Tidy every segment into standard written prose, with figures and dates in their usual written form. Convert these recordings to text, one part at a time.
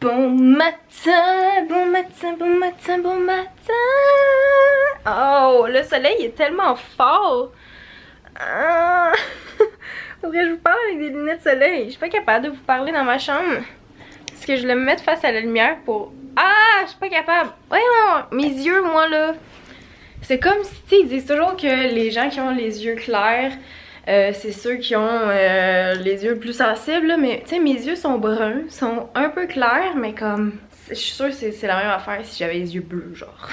Bon matin, bon matin, bon matin, bon matin. Oh, le soleil est tellement fort. Faudrait que je vous parle avec des lunettes de soleil. Je suis pas capable de vous parler dans ma chambre. Parce que je voulais me mettre face à la lumière pour... Ah, je suis pas capable. Voyons, mes yeux, moi, là. C'est comme si, tu sais, ils disent toujours que les gens qui ont les yeux clairs, c'est ceux qui ont les yeux plus sensibles, là, mais tu sais, mes yeux sont bruns, sont un peu clairs, mais comme... Je suis sûre que c'est la même affaire si j'avais les yeux bleus, genre.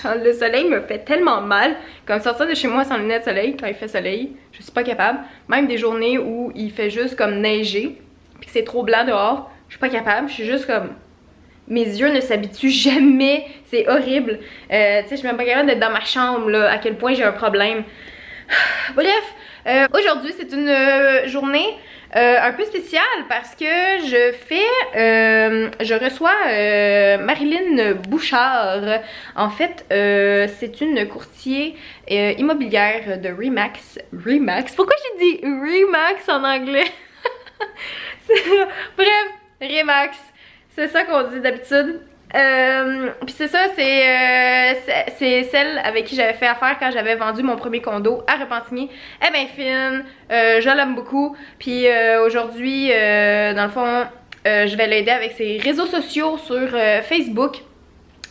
Genre, le soleil me fait tellement mal. Comme sortir de chez moi sans lunettes de soleil, quand il fait soleil, je suis pas capable. Même des journées où il fait juste comme neiger, puis que c'est trop blanc dehors, je suis pas capable, je suis juste comme... Mes yeux ne s'habituent jamais, c'est horrible. Tu sais, je suis même pas capable d'être dans ma chambre, là, à quel point j'ai un problème. Bref, aujourd'hui c'est une journée un peu spéciale parce que je reçois Marilyn Bouchard. En fait, c'est une courtier immobilière de Remax. Remax? Pourquoi j'ai dit Remax en anglais? Bref, Remax. C'est ça qu'on dit d'habitude. Puis c'est ça, c'est celle avec qui j'avais fait affaire quand j'avais vendu mon premier condo à Repentigny. Elle est bien fine, je l'aime beaucoup. Puis aujourd'hui, dans le fond, je vais l'aider avec ses réseaux sociaux sur Facebook.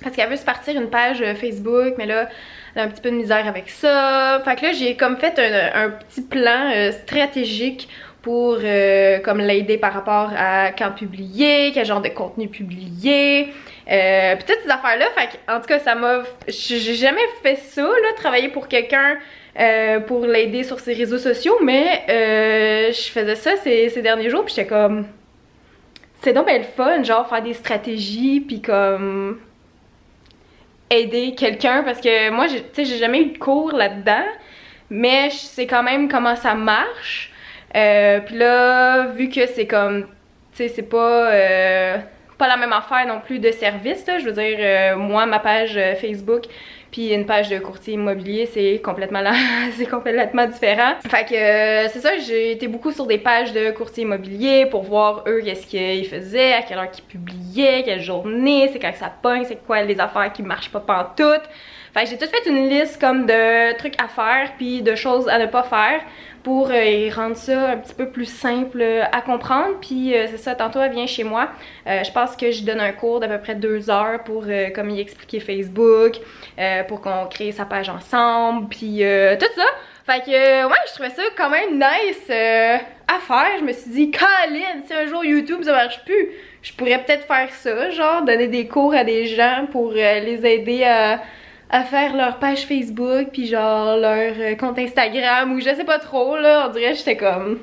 Parce qu'elle veut se partir une page Facebook, mais là, elle a un petit peu de misère avec ça. Fait que là, j'ai comme fait un petit plan stratégique pour comme l'aider par rapport à quand publier, quel genre de contenu publier, puis toutes ces affaires là. Fait que, en tout cas, ça m'a... J'ai jamais fait ça, là, travailler pour quelqu'un pour l'aider sur ses réseaux sociaux, mais je faisais ça ces derniers jours, puis j'étais comme... C'est donc bien le fun, genre faire des stratégies, puis comme... aider quelqu'un, parce que moi, tu sais, j'ai jamais eu de cours là-dedans, mais je sais quand même comment ça marche. Puis là, vu que c'est comme, tu sais, c'est pas la même affaire non plus de service, là, je veux dire, moi, ma page Facebook puis une page de courtier immobilier, c'est complètement c'est complètement différent. Fait que c'est ça, j'ai été beaucoup sur des pages de courtier immobilier pour voir eux qu'est-ce qu'ils faisaient, à quelle heure qu'ils publiaient, quelle journée, c'est quand ça pogne, c'est quoi les affaires qui marchent pas pantoute. Fait que j'ai tout fait une liste comme de trucs à faire puis de choses à ne pas faire pour rendre ça un petit peu plus simple à comprendre. Puis c'est ça, tantôt elle vient chez moi. Je pense que je donne un cours d'à peu près 2 heures pour comme y expliquer Facebook, pour qu'on crée sa page ensemble, puis tout ça. Fait que ouais, je trouvais ça quand même nice à faire. Je me suis dit, Colin, si un jour YouTube ça marche plus, je pourrais peut-être faire ça, genre donner des cours à des gens pour les aider à faire leur page Facebook, puis genre leur compte Instagram, ou je sais pas trop, là, on dirait j'étais comme,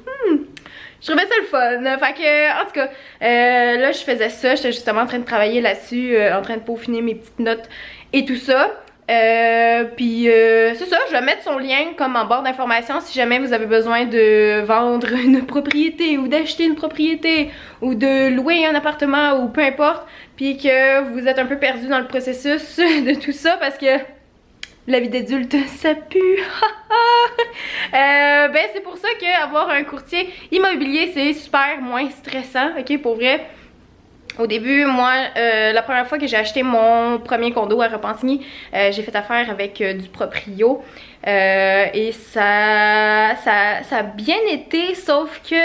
je trouvais ça le fun. Fait que, en tout cas, là je faisais ça, j'étais justement en train de travailler là-dessus, en train de peaufiner mes petites notes et tout ça. Puis c'est ça, je vais mettre son lien comme en barre d'informations si jamais vous avez besoin de vendre une propriété ou d'acheter une propriété ou de louer un appartement ou peu importe, puis que vous êtes un peu perdu dans le processus de tout ça parce que la vie d'adulte ça pue. Ben c'est pour ça que avoir un courtier immobilier c'est super moins stressant, ok, pour vrai. Au début, moi, la première fois que j'ai acheté mon premier condo à Repentigny, j'ai fait affaire avec du proprio et ça a bien été, sauf que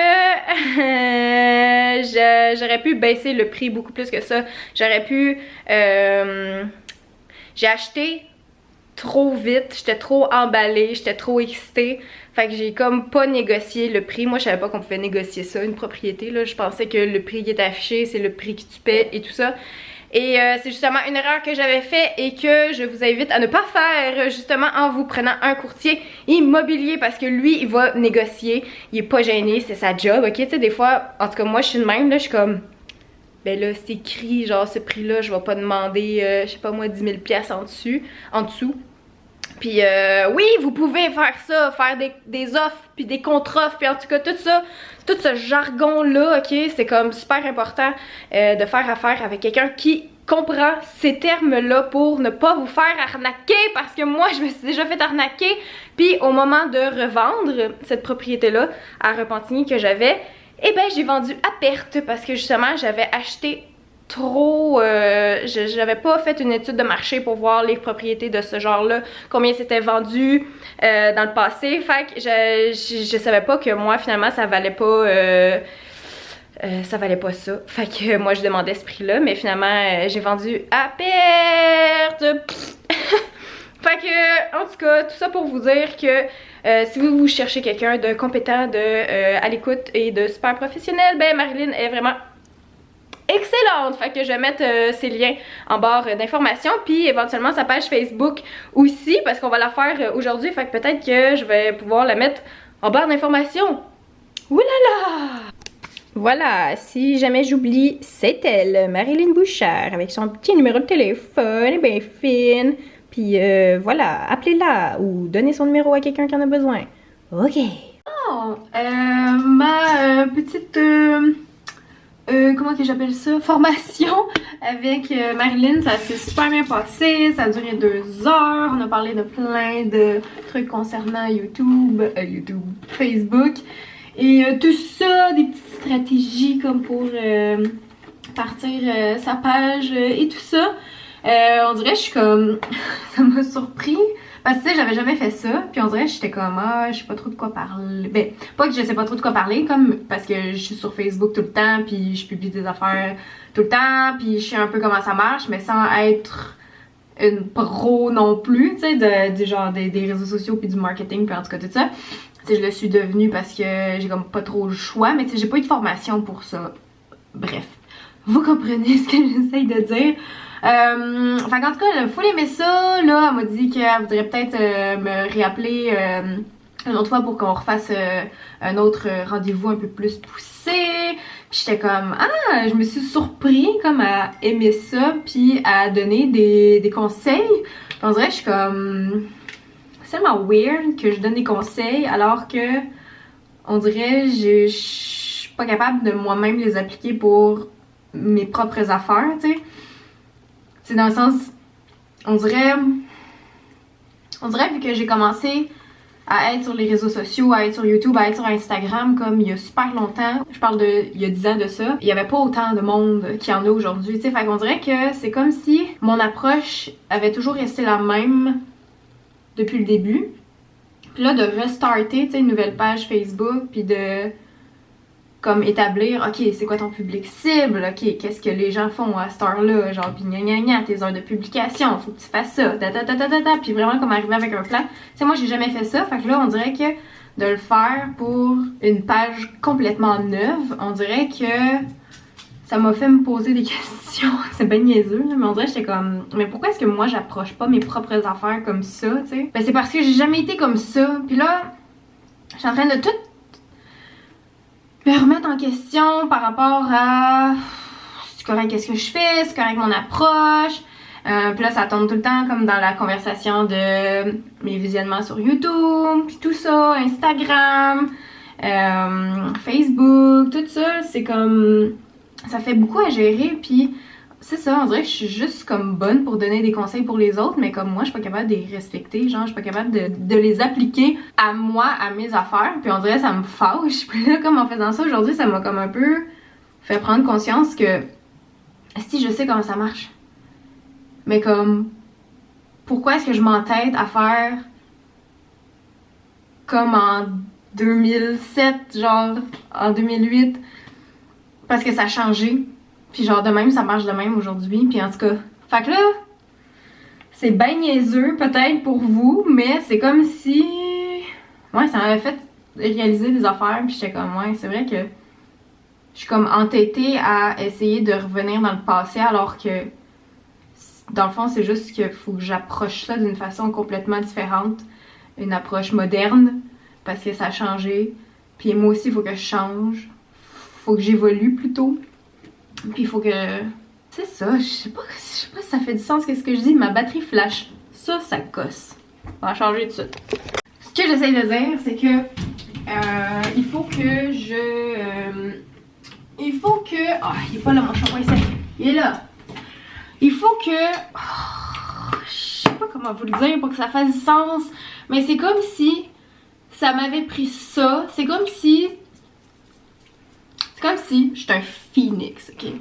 j'aurais pu baisser le prix beaucoup plus que ça. J'aurais pu... j'ai acheté trop vite, j'étais trop emballée, j'étais trop excitée. Fait que j'ai comme pas négocié le prix. Moi je savais pas qu'on pouvait négocier ça, une propriété là. Je pensais que le prix qui est affiché c'est le prix que tu paies et tout ça. Et c'est justement une erreur que j'avais fait et que je vous invite à ne pas faire justement en vous prenant un courtier immobilier parce que lui il va négocier, il est pas gêné, c'est sa job, ok? Tu sais des fois, en tout cas moi je suis de même là, je suis comme... Ben là c'est écrit genre ce prix là, je vais pas demander je sais pas moi 10 000 piastres en dessous. Puis oui, vous pouvez faire ça, faire des offres, puis des contre-offres, puis en tout cas tout ça, tout ce jargon-là, ok, c'est comme super important de faire affaire avec quelqu'un qui comprend ces termes-là pour ne pas vous faire arnaquer, parce que moi, je me suis déjà fait arnaquer, puis au moment de revendre cette propriété-là à Repentigny que j'avais, eh ben j'ai vendu à perte, parce que justement, j'avais acheté trop... j'avais pas fait une étude de marché pour voir les propriétés de ce genre-là, combien c'était vendu dans le passé. Fait que je savais pas que moi, finalement, ça valait pas... ça valait pas ça. Fait que moi, je demandais ce prix-là, mais finalement, j'ai vendu à perte. Fait que, en tout cas, tout ça pour vous dire que si vous cherchez quelqu'un de compétent, à l'écoute et de super professionnel, ben Marilyn est vraiment excellente. Fait que je vais mettre ses liens en barre d'informations, puis éventuellement sa page Facebook aussi, parce qu'on va la faire aujourd'hui. Fait que peut-être que je vais pouvoir la mettre en barre d'informations. Oulala! Voilà, si jamais j'oublie, c'est elle, Marilyn Bouchard, avec son petit numéro de téléphone, bien fine. Puis voilà, appelez-la ou donnez son numéro à quelqu'un qui en a besoin. Ok. Oh, ma petite, comment que j'appelle ça, formation avec Marilyn, ça s'est super bien passé, ça a duré 2 heures, on a parlé de plein de trucs concernant YouTube, Facebook. Et tout ça, des petites stratégies comme pour partir sa page et tout ça. On dirait que je suis comme... ça m'a surpris. Parce que tu sais, j'avais jamais fait ça. Puis on dirait que j'étais comme, je sais pas trop de quoi parler. Ben, pas que je sais pas trop de quoi parler, comme parce que je suis sur Facebook tout le temps. Puis je publie des affaires tout le temps. Puis je sais un peu comment ça marche, mais sans être une pro non plus. Tu sais, du genre des réseaux sociaux puis du marketing. Puis en tout cas, tout ça. T'sais, je le suis devenue parce que j'ai comme pas trop le choix, mais j'ai pas eu de formation pour ça. Bref, vous comprenez ce que j'essaye de dire. Fait qu'en tout cas, elle a full aimé ça. Là, elle m'a dit qu'elle voudrait peut-être me réappeler une autre fois pour qu'on refasse un autre rendez-vous un peu plus poussé. Puis j'étais comme, je me suis surpris comme à aimer ça, puis à donner des conseils. Puis on dirait que je suis comme... c'est tellement weird que je donne des conseils alors que on dirait je suis pas capable de moi-même les appliquer pour mes propres affaires, tu sais. C'est dans le sens, on dirait vu que j'ai commencé à être sur les réseaux sociaux, à être sur YouTube, à être sur Instagram comme il y a super longtemps, je parle de il y a 10 ans de ça, il y avait pas autant de monde qu'il y en a aujourd'hui, tu sais. Fait qu'on dirait que c'est comme si mon approche avait toujours resté la même depuis le début. Puis là, de restarter, tu sais, une nouvelle page Facebook, puis de comme établir, ok, c'est quoi ton public cible, ok, qu'est-ce que les gens font à cette heure-là, genre, pis gna gna gna, tes heures de publication, faut que tu fasses ça, puis vraiment comme arriver avec un plan. Tu sais, moi, j'ai jamais fait ça, fait que là, on dirait que de le faire pour une page complètement neuve, on dirait que ça m'a fait me poser des questions. C'est bien niaiseux, mais on dirait que j'étais comme... mais pourquoi est-ce que moi, j'approche pas mes propres affaires comme ça, tu sais? Ben c'est parce que j'ai jamais été comme ça. Puis là, je suis en train de tout me remettre en question par rapport à... c'est correct qu'est-ce que je fais? C'est correct mon approche? Puis là, ça tombe tout le temps comme dans la conversation de mes visionnements sur YouTube, puis tout ça, Instagram, Facebook, tout ça, c'est comme... ça fait beaucoup à gérer, puis c'est ça, on dirait que je suis juste comme bonne pour donner des conseils pour les autres, mais comme moi, je suis pas capable de les respecter, genre, je suis pas capable de les appliquer à moi, à mes affaires, puis on dirait que ça me fâche. Puis là, comme en faisant ça aujourd'hui, ça m'a comme un peu fait prendre conscience que si je sais comment ça marche, mais comme pourquoi est-ce que je m'entête à faire comme en 2007, genre en 2008, parce que ça a changé. Puis genre de même, ça marche de même aujourd'hui. Puis en tout cas, fait que là, c'est ben niaiseux peut-être pour vous, mais c'est comme si... ouais, ça m'avait fait réaliser des affaires. Puis j'étais comme, ouais, c'est vrai que je suis comme entêtée à essayer de revenir dans le passé, alors que dans le fond, c'est juste qu'il faut que j'approche ça d'une façon complètement différente. Une approche moderne, parce que ça a changé. Puis moi aussi, il faut que je change. Faut que j'évolue plutôt. Puis il faut que... c'est ça, je sais pas si ça fait du sens qu'est-ce que je dis. Ma batterie flash. Ça gosse. On va changer tout de suite. Ce que j'essaie de dire, c'est que il faut que je... il faut que... ah, il est pas là mon shampoing ici. Il est là. Il faut que... je sais pas comment vous le dire pour que ça fasse du sens. Mais c'est comme si ça m'avait pris ça. C'est comme si j'étais un phoenix, ok?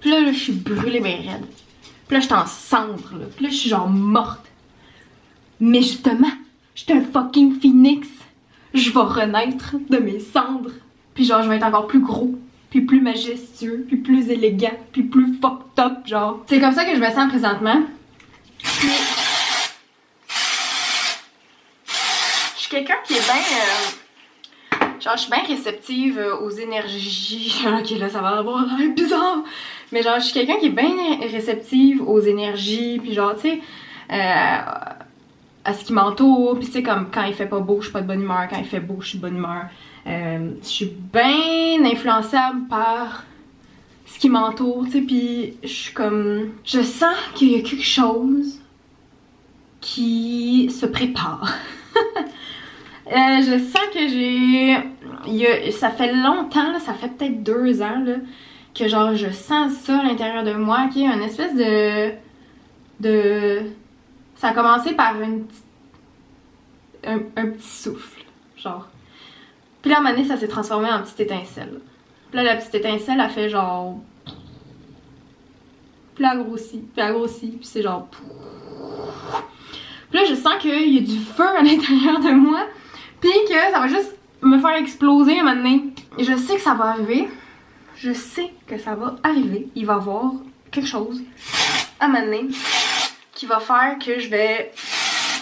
Puis là, je suis brûlée bien raide. Puis là, je suis en cendres, là. Puis là, je suis genre morte. Mais justement, j'étais un fucking phoenix. Je vais renaître de mes cendres. Puis genre, je vais être encore plus gros, puis plus majestueux, puis plus élégant, puis plus fucked up, genre. C'est comme ça que je me sens présentement. Puis... je suis quelqu'un qui est bien... genre, je suis bien réceptive aux énergies. Ok, là, ça va avoir l'air bizarre. Mais genre, je suis quelqu'un qui est bien réceptive aux énergies, puis genre, tu sais... à ce qui m'entoure, puis tu sais, comme quand il fait pas beau, je suis pas de bonne humeur, quand il fait beau, je suis de bonne humeur. Je suis bien influençable par ce qui m'entoure, tu sais, puis je suis comme... je sens qu'il y a quelque chose qui se prépare. Je sens que ça fait longtemps, là, ça fait peut-être 2 ans, là, que genre je sens ça à l'intérieur de moi, qui est une espèce de... ça a commencé par un petit souffle, genre. Puis là, à un moment donné, ça s'est transformé en petite étincelle. Puis là, la petite étincelle, elle fait genre... puis là, elle grossit, puis c'est genre... puis là, je sens qu'il y a du feu à l'intérieur de moi, puis que ça va juste me faire exploser à un moment donné. Et je sais que ça va arriver. Je sais que ça va arriver. Il va y avoir quelque chose à un moment donné qui va faire que je vais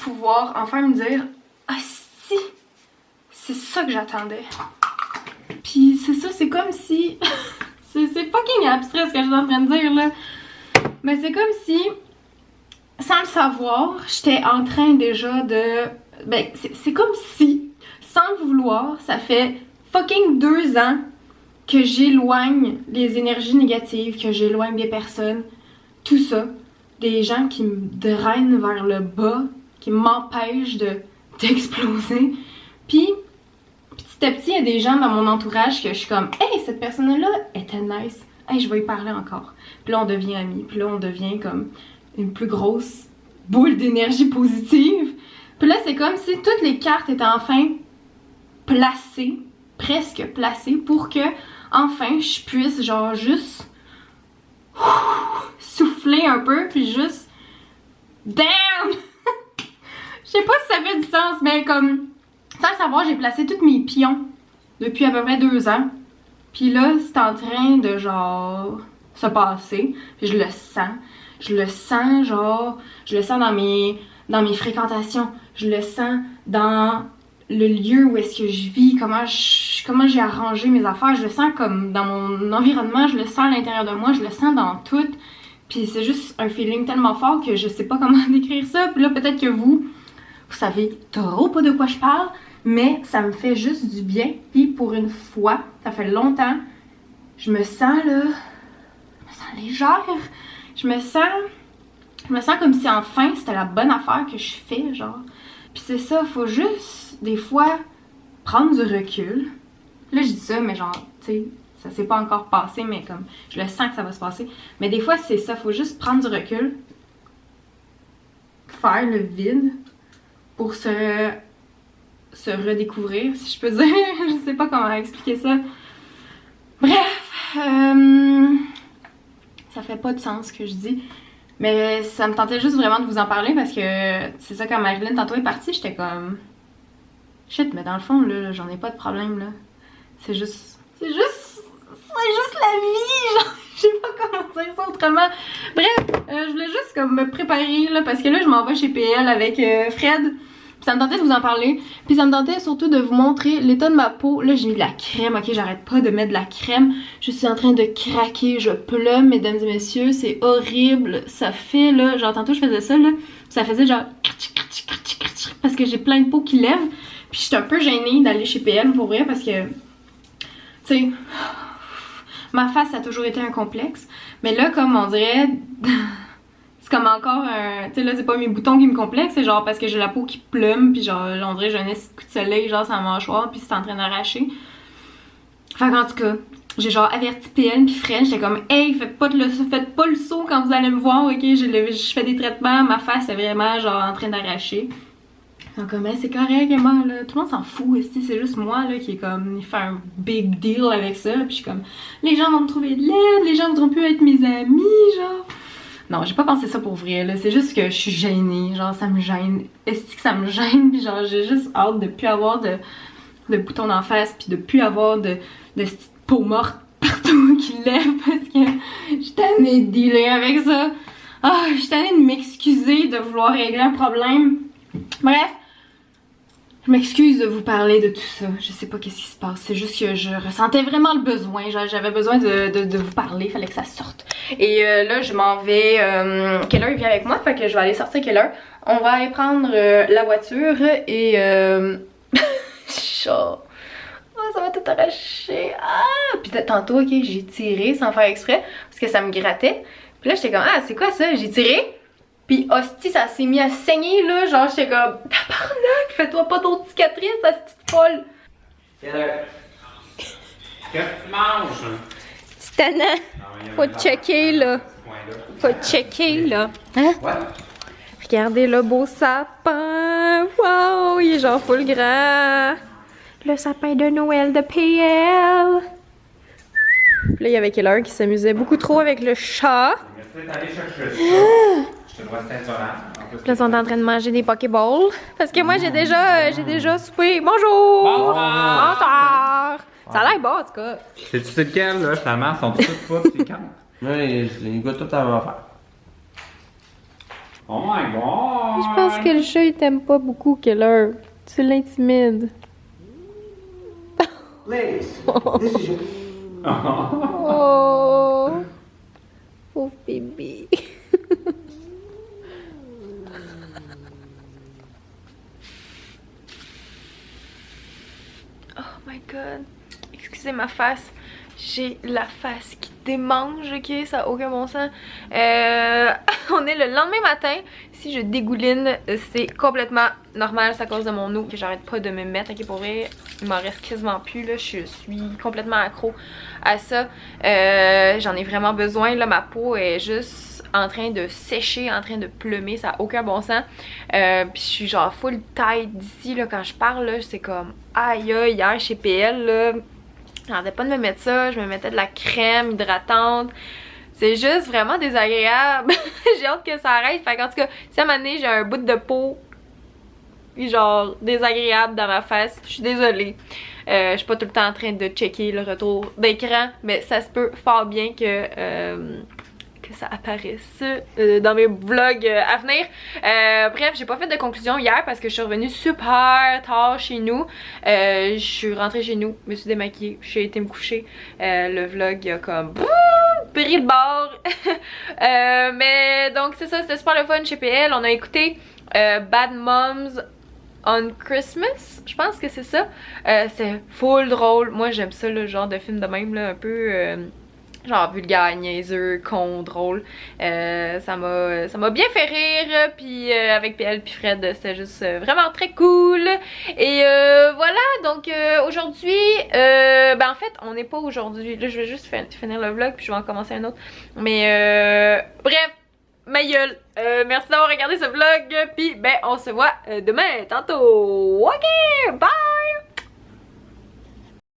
pouvoir enfin me dire « ah si, c'est ça que j'attendais ». Puis c'est ça, c'est comme si... c'est fucking abstrait ce que je suis en train de dire là. Mais c'est comme si, sans le savoir, j'étais en train déjà de... ben c'est comme si, sans le vouloir, ça fait fucking 2 ans que j'éloigne les énergies négatives, que j'éloigne des personnes, tout ça. Des gens qui me drainent vers le bas, qui m'empêchent d'exploser. Puis, petit à petit, il y a des gens dans mon entourage que je suis comme « hey, cette personne-là était nice. Hey, je vais y parler encore. » Puis là, on devient amis. Puis là, on devient comme une plus grosse boule d'énergie positive. Puis là, c'est comme si toutes les cartes étaient enfin placées, presque placées, pour que, enfin, je puisse genre juste... souffler un peu, puis juste... damn! Je sais pas si ça fait du sens, mais comme... sans le savoir, j'ai placé tous mes pions depuis à peu près 2 ans. Puis là, c'est en train de genre... se passer. Puis je le sens. Je le sens genre... je le sens dans mes fréquentations. Je le sens dans le lieu où est-ce que je vis, comment j'ai arrangé mes affaires. Je le sens comme dans mon environnement, je le sens à l'intérieur de moi, je le sens dans tout. Puis c'est juste un feeling tellement fort que je sais pas comment décrire ça. Puis là, peut-être que vous savez trop pas de quoi je parle, mais ça me fait juste du bien. Puis pour une fois, ça fait longtemps, je me sens là, je me sens légère. Je me sens comme si enfin c'était la bonne affaire que je fais, genre. Puis c'est ça, faut juste, des fois, prendre du recul. Là, je dis ça, mais genre, tu sais, ça s'est pas encore passé, mais comme, je le sens que ça va se passer. Mais des fois, c'est ça, faut juste prendre du recul, faire le vide pour se redécouvrir, si je peux dire. Je sais pas comment expliquer ça. Bref, ça fait pas de sens ce que je dis. Mais ça me tentait juste vraiment de vous en parler parce que c'est ça, quand Marilyn tantôt est partie, j'étais comme... shit, mais dans le fond, là, j'en ai pas de problème, là. C'est juste la vie, genre, je sais pas comment dire ça autrement. Bref, je voulais juste comme me préparer, là, parce que là, je m'en vais chez PL avec Fred. Puis ça me tentait de vous en parler. Puis ça me tentait surtout de vous montrer l'état de ma peau. Là, j'ai mis de la crème, ok, j'arrête pas de mettre de la crème. Je suis en train de craquer, je pleure, mesdames et messieurs, c'est horrible. Ça fait, là, genre tantôt je faisais ça, là, ça faisait genre... parce que j'ai plein de peau qui lève. Puis j'étais un peu gênée d'aller chez PL pour vrai, parce que, tu sais, ma face ça a toujours été un complexe. Mais là, comme on dirait... c'est comme encore un... tu sais, là, c'est pas mes boutons qui me complexent, c'est genre parce que j'ai la peau qui plume, puis genre, on dirait que j'ai un coup de soleil, genre, sur la mâchoire, puis c'est en train d'arracher. Fait qu'en tout cas, j'ai genre averti PL puis Fred, j'étais comme, hey, faites pas le saut quand vous allez me voir, ok, je fais des traitements, ma face est vraiment genre en train d'arracher. Donc comme c'est correct, Emma, là, tout le monde s'en fout, c'est juste moi là qui est comme fait un big deal avec ça, puis je suis comme les gens vont me trouver laide, les gens voudront plus être mes amis, genre. Non, j'ai pas pensé ça pour vrai, là, c'est juste que je suis gênée, genre ça me gêne, est-ce que ça me gêne, puis genre j'ai juste hâte de plus avoir de boutons en face, puis de plus avoir de cette peau morte partout qui lève, parce que je suis tannée de dealer avec ça. Ah, je suis tannée de m'excuser de vouloir régler un problème. Bref, je m'excuse de vous parler de tout ça. Je sais pas qu'est-ce qui se passe. C'est juste que je ressentais vraiment le besoin. J'avais besoin de vous parler. Il fallait que ça sorte. Et là, je m'en vais. Keller, il vient avec moi. Fait que je vais aller sortir Keller. On va aller prendre la voiture et. Chat. Oh, ça va tout arracher. Ah! Puis tantôt, ok, j'ai tiré sans faire exprès parce que ça me grattait. Puis là, j'étais comme, ah, c'est quoi ça? J'ai tiré. Puis hostie, ça s'est mis à saigner là. Genre, j'étais comme, tabarnak, fais-toi pas d'autres cicatrices, ta petite folle. Qu'est-ce que tu manges? C'est tannant. Faut checker là. Faut checker là. Hein? Ouais. Regardez le beau sapin. Wow, il est genre full grand. Le sapin de Noël de PL. Puis là, il y avait Keller qui s'amusait beaucoup trop avec le chat. Merci d'être allé chercher ça. Je te dois Saint-Laurent. Puis là, ils sont en train de manger des Pokéballs. Parce que moi, j'ai déjà soupé. Bonjour! Bonsoir! Ça a l'air bon, en tout cas. Sais-tu c'est lequel, là? Finalement, sont tous pas piquants. Oui, les goûtent tout à la même affaire. Oh my god! Je pense que le chat, il t'aime pas beaucoup, Keller. Tu l'intimides. Ladies, this is your... Oh! Pauvre bébé. Oh my god. Excusez ma face. J'ai la face qui démange, ok? Ça n'a aucun bon sens. On est le lendemain matin. Si je dégouline, c'est complètement normal. C'est à cause de mon eau que j'arrête pas de me mettre. Ok, pour vrai, il m'en reste quasiment plus. Là. Je suis complètement accro à ça. J'en ai vraiment besoin. Là, ma peau est juste en train de sécher, en train de plumer. Ça n'a aucun bon sens. Puis je suis genre full tête d'ici. Quand je parle, c'est comme aïe aïe. Hier chez PL, là. J'arrêtais pas de me mettre ça, je me mettais de la crème hydratante. C'est juste vraiment désagréable. J'ai hâte que ça arrête. Fait qu'en tout cas, si à un moment donné, j'ai un bout de peau genre désagréable dans ma face, je suis désolée. Je suis pas tout le temps en train de checker le retour d'écran, mais ça se peut fort bien que ça apparaisse dans mes vlogs à venir. Bref, j'ai pas fait de conclusion hier parce que je suis revenue super tard chez nous. Je suis rentrée chez nous, me suis démaquillée, j'ai été me coucher. Le vlog a comme pris le bord. Mais donc c'est ça, c'était super le fun chez PL. On a écouté Bad Moms on Christmas, je pense que c'est ça. C'est full drôle. Moi j'aime ça, le genre de film de même, là, un peu genre vulgaire, niaiseux, con, drôle. Ça m'a bien fait rire. Puis avec PL puis Fred, c'était juste vraiment très cool. Et voilà, donc aujourd'hui, ben en fait, on n'est pas aujourd'hui. Là, je vais juste finir le vlog puis je vais en commencer un autre. Mais bref, ma gueule. Merci d'avoir regardé ce vlog. Puis ben, on se voit demain, tantôt. Ok, bye!